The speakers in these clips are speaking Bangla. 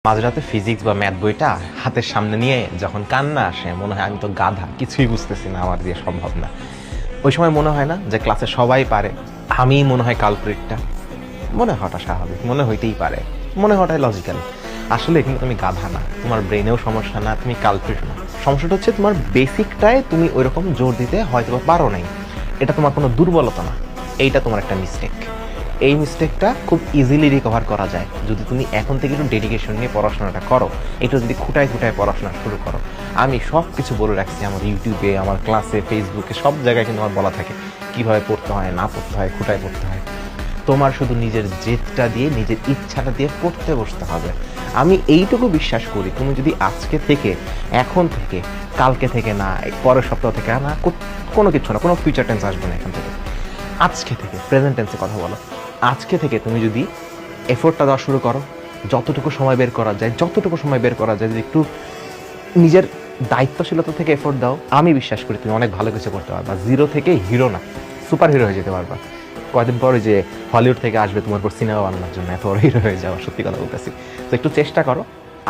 মাঝরাতে ফিজিক্স বা ম্যাথ বইটা হাতের সামনে নিয়ে যখন কান্না আসে মনে হয় আমি তো গাধা, কিছুই বুঝতেছি না, আমার দিয়ে সম্ভব না। ওই সময় মনে হয় না যে ক্লাসে সবাই পারে, আমি মনে হয় কালপ্রিটটা। মনে হওয়াটা স্বাভাবিক, মনে হইতেই পারে, মনে হওয়াটাই লজিক্যাল। আসলে কিন্তু তুমি গাধা না, তোমার ব্রেনেও সমস্যা না, তুমি কালপ্রিট না। সমস্যাটা হচ্ছে তোমার বেসিকটায় তুমি ওইরকম জোর দিতে হয়তো পারো নাই। এটা তোমার কোনো দুর্বলতা না, এইটা তোমার একটা মিস্টেক। এই মিস্টেকটা খুব ইজিলি রিকভার করা যায় যদি তুমি এখন থেকে একটু ডেডিকেশন নিয়ে পড়াশোনাটা করো, একটু যদি খুঁটায় খুঁটায় পড়াশোনা শুরু করো। আমি সব কিছু বলে রাখছি আমার ইউটিউবে, আমার ক্লাসে, ফেসবুকে, সব জায়গায় কিন্তু আমার বলা থাকে কীভাবে পড়তে হয়, না পড়তে হয়, খুঁটায় পড়তে হয়। তোমার শুধু নিজের জেদটা দিয়ে, নিজের ইচ্ছাটা দিয়ে পড়তে বসতে হবে। আমি এইটুকু বিশ্বাস করি, তুমি যদি আজকে থেকে, এখন থেকে, কালকে থেকে না, পরের সপ্তাহ থেকে না, কোনো কিছু না, কোনো ফিউচার টেন্স আসবে না এখান থেকে, আজকে থেকে প্রেজেন্ট টেন্সে কথা বলো। আজকে থেকে তুমি যদি এফোর্টটা দেওয়া শুরু করো, যতটুকু সময় বের করা যায়, যদি একটু নিজের দায়িত্বশীলতা থেকে এফোর্ট দাও, আমি বিশ্বাস করি তুমি অনেক ভালো কিছু করতে পারবা। জিরো থেকে হিরো না, সুপার হিরো হয়ে যেতে পারবা। কয়েকদিন পরে যে হলিউড থেকে আসবে তোমার উপর সিনেমা বানানোর জন্য, এত বড় হিরো হয়ে যাওয়া, সত্যি কথা বলতেছি। তো একটু চেষ্টা করো,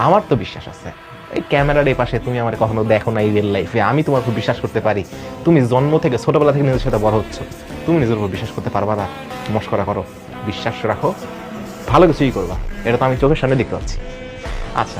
আমার তো বিশ্বাস আছে। এই ক্যামেরার এই পাশে তুমি আমার কখনো দেখো না, এই রিয়েল লাইফে আমি তোমার উপর বিশ্বাস করতে পারি। তুমি জন্ম থেকে, ছোটবেলা থেকে নিজের সাথে বড় হচ্ছ, তুমি নিজের উপর বিশ্বাস করতে পারবা না? মস্করা করো, বিশ্বাস রাখো, ভালো কিছুই করবা। এটা তো আমি চোখের সামনে দেখতে পাচ্ছি। আচ্ছা,